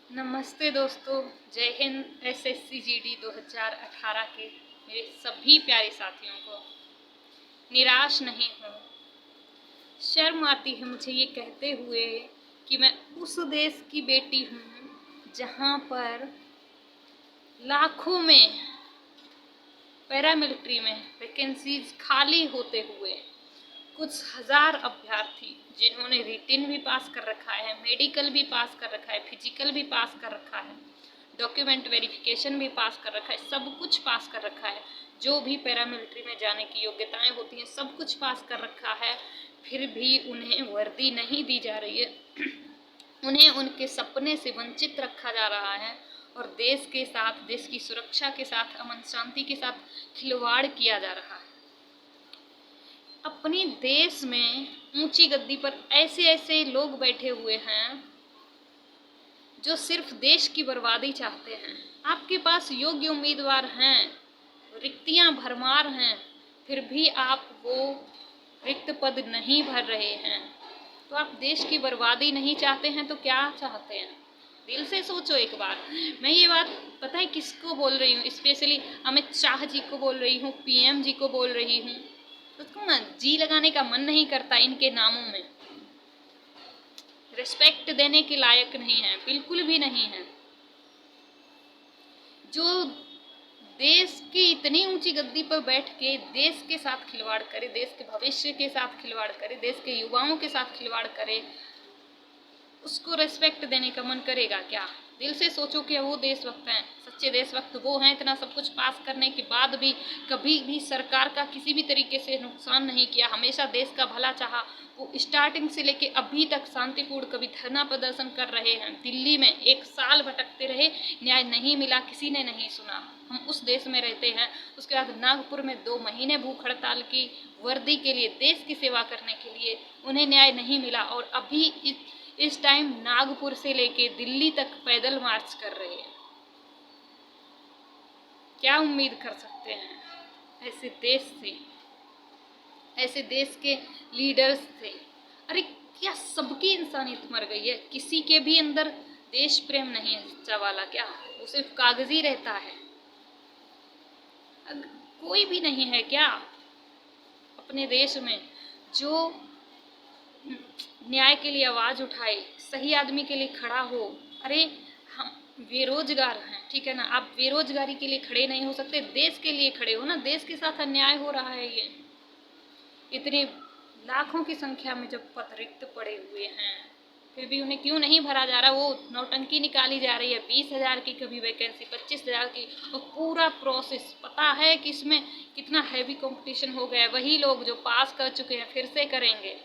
नमस्ते दोस्तों। जय हिंद। एसएससी जीडी 2018 के मेरे सभी प्यारे साथियों को निराश नहीं हूँ। शर्म आती है मुझे ये कहते हुए कि मैं उस देश की बेटी हूँ जहाँ पर लाखों में पैरामिलिट्री में वैकेंसीज खाली होते हुए कुछ हजार अभ्यर्थी जिन्होंने रिटिन भी पास कर रखा है, मेडिकल भी पास कर रखा है, फिजिकल भी पास कर रखा है, डॉक्यूमेंट वेरिफिकेशन भी पास कर रखा है, सब कुछ पास कर रखा है, जो भी पैरामिलिट्री में जाने की योग्यताएं होती हैं सब कुछ पास कर रखा है, फिर भी उन्हें वर्दी नहीं दी जा रही है। उन्हें उनके सपने से वंचित रखा जा रहा है और देश के साथ, देश की सुरक्षा के साथ, अमन शांति के साथ खिलवाड़ किया जा रहा है। अपने देश में ऊंची गद्दी पर ऐसे ऐसे लोग बैठे हुए हैं जो सिर्फ देश की बर्बादी चाहते हैं। आपके पास योग्य उम्मीदवार हैं, रिक्तियां भरमार हैं, फिर भी आप वो रिक्त पद नहीं भर रहे हैं। तो आप देश की बर्बादी नहीं चाहते हैं तो क्या चाहते हैं? दिल से सोचो एक बार। मैं ये बात पता है किसको बोल रही हूँ? स्पेशली अमित शाह जी को बोल रही हूँ, पीएम जी को बोल रही हूँ। उसको ना जी लगाने का मन नहीं करता। इनके नामों में रिस्पेक्ट देने के लायक नहीं है, बिल्कुल भी नहीं है। जो देश की इतनी ऊंची गद्दी पर बैठ के देश के साथ खिलवाड़ करे, देश के भविष्य के साथ खिलवाड़ करे, देश के युवाओं के साथ खिलवाड़ करे, उसको रेस्पेक्ट देने का मन करेगा क्या? दिल से सोचो कि वो देशभक्त हैं, सच्चे देशभक्त वो हैं। इतना सब कुछ पास करने के बाद भी कभी भी सरकार का किसी भी तरीके से नुकसान नहीं किया, हमेशा देश का भला चाहा। वो स्टार्टिंग से लेके अभी तक शांतिपूर्ण कभी धरना प्रदर्शन कर रहे हैं। दिल्ली में 1 साल भटकते रहे, न्याय नहीं मिला, किसी ने नहीं सुना। हम उस देश में रहते हैं। उसके बाद नागपुर में 2 महीने भूख हड़ताल की, वर्दी के लिए, देश की सेवा करने के लिए, उन्हें न्याय नहीं मिला और अभी इस टाइम नागपुर से लेके दिल्ली तक पैदल मार्च कर रहे हैं। क्या उम्मीद कर सकते हैं ऐसे देश से, ऐसे देश के लीडर्स से? अरे क्या सबकी इंसानियत मर गई है? किसी के भी अंदर देश प्रेम नहीं है सच्चा वाला? क्या वो सिर्फ कागजी रहता है? कोई भी नहीं है क्या अपने देश में जो न्याय के लिए आवाज़ उठाए, सही आदमी के लिए खड़ा हो? अरे हम बेरोजगार हैं, ठीक है ना? आप बेरोजगारी के लिए खड़े नहीं हो सकते, देश के लिए खड़े हो ना। देश के साथ अन्याय हो रहा है। ये इतने लाखों की संख्या में जब पद रिक्त पड़े हुए हैं फिर भी उन्हें क्यों नहीं भरा जा रहा? वो नौटंकी निकाली जा रही है। 20,000 की कभी वैकेंसी, 25,000 की, और पूरा प्रोसेस पता है कि इसमें कितना हैवी कंपटीशन हो गया है। वही लोग जो पास कर चुके हैं फिर से करेंगे,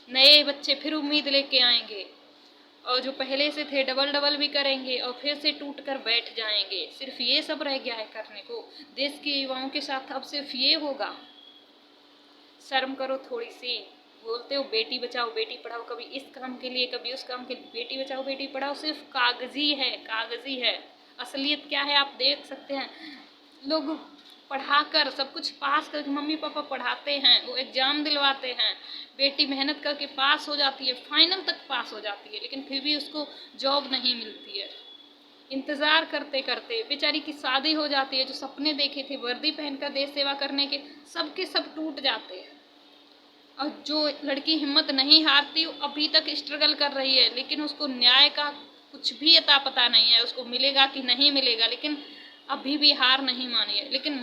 नए बच्चे फिर उम्मीद लेके आएंगे, और जो पहले से थे डबल भी करेंगे और फिर से टूट कर बैठ जाएंगे। सिर्फ ये सब रह गया है करने को। देश के युवाओं के साथ अब सिर्फ ये होगा। शर्म करो थोड़ी सी। बोलते हो बेटी बचाओ बेटी पढ़ाओ, कभी इस काम के लिए कभी उस काम के लिए। बेटी बचाओ बेटी पढ़ाओ सिर्फ कागजी है, कागजी है। असलियत क्या है आप देख सकते हैं। लोग पढ़ाकर सब कुछ पास करके, मम्मी पापा पढ़ाते हैं, वो एग्ज़ाम दिलवाते हैं, बेटी मेहनत करके पास हो जाती है, फाइनल तक पास हो जाती है, लेकिन फिर भी उसको जॉब नहीं मिलती है। इंतज़ार करते करते बेचारी की शादी हो जाती है। जो सपने देखे थे वर्दी पहनकर देश सेवा करने के, सब के सब टूट जाते हैं। और जो लड़की हिम्मत नहीं हारती वो अभी तक स्ट्रगल कर रही है, लेकिन उसको न्याय का कुछ भी अता पता नहीं है, उसको मिलेगा कि नहीं मिलेगा, लेकिन अभी भी हार नहीं मानी है। लेकिन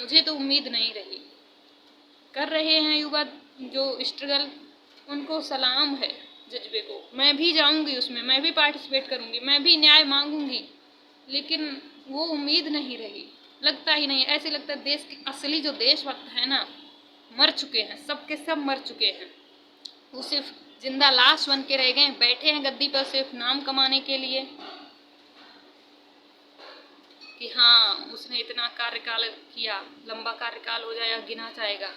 मुझे तो उम्मीद नहीं रही। कर रहे हैं युवा जो स्ट्रगल, उनको सलाम है जज्बे को। मैं भी जाऊंगी उसमें, मैं भी पार्टिसिपेट करूंगी, मैं भी न्याय मांगूंगी, लेकिन वो उम्मीद नहीं रही। लगता ही नहीं, ऐसे लगता है देश के असली जो देशभक्त है ना मर चुके हैं, सब के सब मर चुके हैं। वो सिर्फ जिंदा लाश बन के रह गए, बैठे हैं गद्दी पर सिर्फ नाम कमाने के लिए कि हाँ उसने इतना कार्यकाल किया, लंबा कार्यकाल हो जाएगा, गिना जाएगा,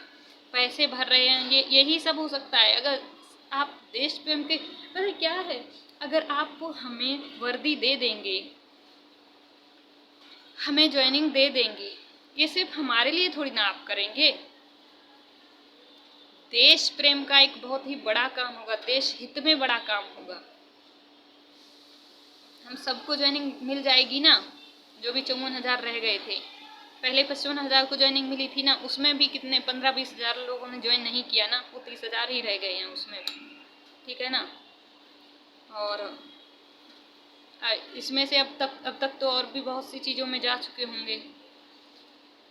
पैसे भर रहे हैं। यही सब हो सकता है। अगर आप देश प्रेम के, पता क्या है, अगर आप हमें वर्दी दे देंगे, हमें ज्वाइनिंग दे देंगे, ये सिर्फ हमारे लिए थोड़ी ना आप करेंगे। देश प्रेम का एक बहुत ही बड़ा काम होगा, देश हित में बड़ा काम होगा। हम सबको ज्वाइनिंग मिल जाएगी ना, जो भी 54,000 रह गए थे। पहले 55,000 को ज्वाइनिंग मिली थी ना, उसमें भी कितने 15-20 हज़ार लोगों ने ज्वाइन नहीं किया ना, वो 30,000 ही रह गए हैं उसमें भी, ठीक है ना। और इसमें से अब तक तो और भी बहुत सी चीज़ों में जा चुके होंगे,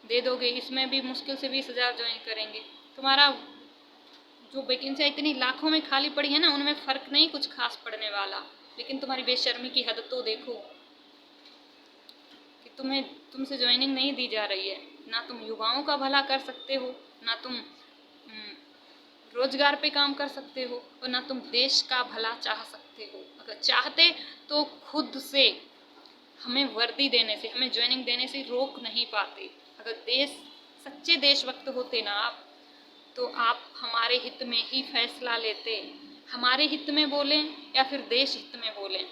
दे दोगे। इसमें भी मुश्किल से 20,000 ज्वाइन करेंगे। तुम्हारा जो वैकेंसियाँ इतनी लाखों में खाली पड़ी है ना, उनमें फ़र्क नहीं कुछ खास पड़ने वाला, लेकिन तुम्हारी बेशर्मी की हद तो देखो कि तुमसे ज्वाइनिंग नहीं दी जा रही है। ना तुम युवाओं का भला कर सकते हो, ना तुम रोजगार पे काम कर सकते हो, और ना तुम देश का भला चाह सकते हो। अगर चाहते तो खुद से हमें वर्दी देने से, हमें ज्वाइनिंग देने से रोक नहीं पाते। अगर सच्चे देशभक्त होते ना आप, तो आप हमारे हित में ही फैसला लेते। हमारे हित में बोलें या फिर देश हित में बोलें,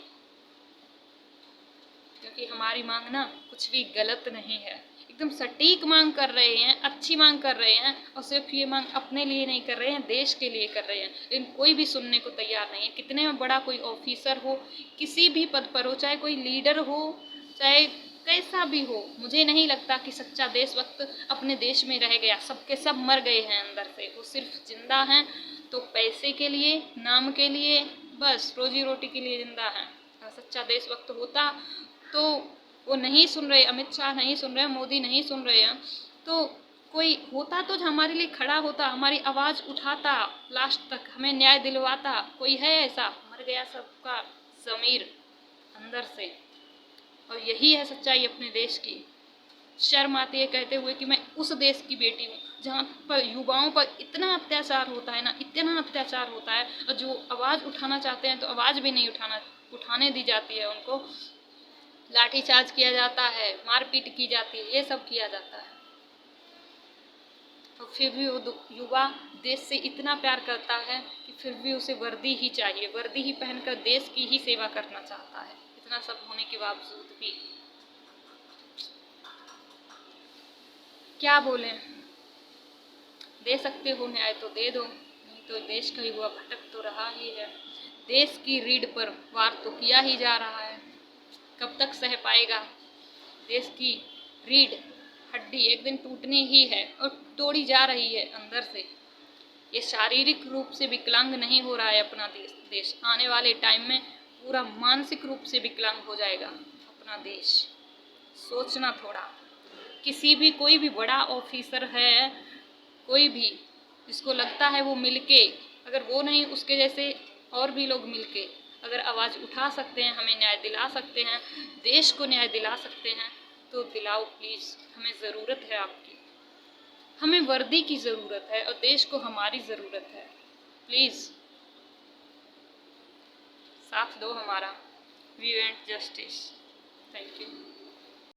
क्योंकि हमारी मांग ना कुछ भी गलत नहीं है। एकदम सटीक मांग कर रहे हैं, अच्छी मांग कर रहे हैं, और सिर्फ ये मांग अपने लिए नहीं कर रहे हैं, देश के लिए कर रहे हैं। लेकिन कोई भी सुनने को तैयार नहीं है। कितने बड़ा कोई ऑफिसर हो, किसी भी पद पर हो, चाहे कोई लीडर हो, चाहे कैसा भी हो, मुझे नहीं लगता कि सच्चा देशभक्त अपने देश में रह गया। सबके सब मर गए हैं अंदर से, वो सिर्फ जिंदा हैं तो पैसे के लिए, नाम के लिए, बस रोजी रोटी के लिए जिंदा हैं। सच्चा देशभक्त होता तो वो नहीं सुन रहे, अमित शाह नहीं सुन रहे, मोदी नहीं सुन रहे हैं, तो कोई होता तो हमारे लिए खड़ा होता, हमारी आवाज़ उठाता, लास्ट तक हमें न्याय दिलवाता। कोई है ऐसा? मर गया सबका ज़मीर अंदर से। और यही है सच्चाई अपने देश की। शर्म आती है कहते हुए कि मैं उस देश की बेटी हूँ जहाँ पर युवाओं पर इतना अत्याचार होता है ना, इतना अत्याचार होता है, और जो आवाज़ उठाना चाहते हैं तो आवाज़ भी नहीं उठाने दी जाती है। उनको लाठीचार्ज किया जाता है, मारपीट की जाती है, ये सब किया जाता है। और फिर भी वो युवा देश से इतना प्यार करता है कि फिर भी उसे वर्दी ही चाहिए, वर्दी ही पहनकर देश की ही सेवा करना चाहता है। इतना सब होने के बावजूद भी क्या बोलें। दे सकते हो न्याय तो दे दो, नहीं तो देश का युवा भटक तो रहा ही है। देश की रीढ़ पर वार तो किया ही जा रहा है, कब तक सह पाएगा। देश की रीढ़ हड्डी एक दिन टूटनी ही है, और तोड़ी जा रही है अंदर से। ये शारीरिक रूप से विकलांग नहीं हो रहा है अपना देश। आने वाले टाइम में पूरा मानसिक रूप से विकलांग हो जाएगा अपना देश। सोचना थोड़ा। कोई भी बड़ा ऑफिसर है, कोई भी जिसको लगता है वो मिलके, अगर वो नहीं उसके जैसे और भी लोग मिलके अगर आवाज़ उठा सकते हैं, हमें न्याय दिला सकते हैं, देश को न्याय दिला सकते हैं, तो दिलाओ प्लीज़। हमें ज़रूरत है आपकी, हमें वर्दी की ज़रूरत है, और देश को हमारी ज़रूरत है। प्लीज़ साथ दो हमारा। We want justice. Thank you.